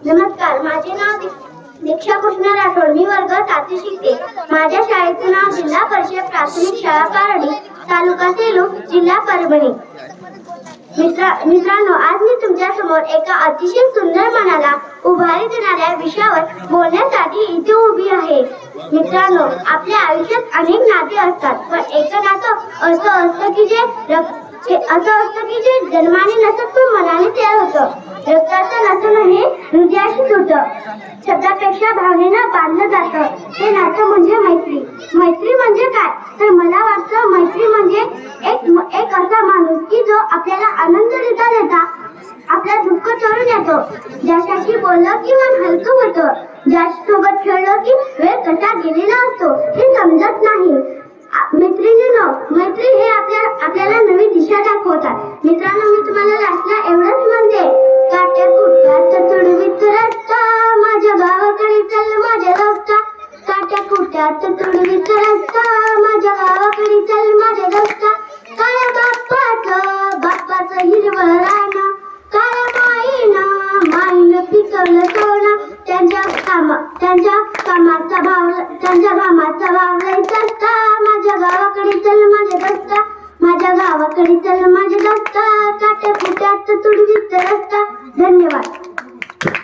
नमस्कार, माझे नाव दीक्षा कृष्ण राठोड. मी वर्ग 7 शिकते. माझ्या शाळेचे नाव जिल्हा परिषद प्राथमिक शाळा कारडी, तालुका सेलू, जिल्हा परभणी. मित्रांनो, आज मी तुमच्या समोर एका अतिशय सुंदर मनाला उभारी देणाऱ्या विषयावर बोलण्यासाठी इथे उभी आहे. मित्रांनो, आपल्या आयुष्यात अनेक नाते असतात, पण एक नातं असं असतं की जे जन्माने नसतं, पण मनाने तयार होतं. रक्ताचं नसणं हे हृदयाशीच होतं. शब्दापेक्षा भावनेनं बांधलं जातं ते नातं म्हणजे मैत्री. मैत्री म्हणजे काय, तर मला वाटतं मैत्री म्हणजे एक असा माणूस की जो आपल्याला आनंद देता आपला दुःख चढून येतो, ज्याच्याशी बोललं की मन हलकं होतं, ज्यासोबत खेळलं की वेळ कसा गेलेला असतो हे समजत नाही. मैत्री हे आपल्याला नवी दिशा दाखवतात. मित्रांनो, मी तुम्हाला लास्टला एवढंच म्हणते, काट्या कुट्यात तुडवीत रस्ता, माझ्या गावाकडे चल माझ्या रस्ता. काट्या कुट्यात तुडवीत रस्ता, माझ्या गावाकडे चल माझ्या रस्ता. काळ्या बाप्पाचं हिरवं रान, काळ्या माईनं पिकवलं सोनं. त्यांच्या कामाचा भाव लय सस्ता. माझ्या गावाकडे चल माझ्या रस्ता, माझ्या गावाकडे चल माझ्या रस्ता. काट्या कुट्यात तुडवीत रस्ता. धन्यवाद.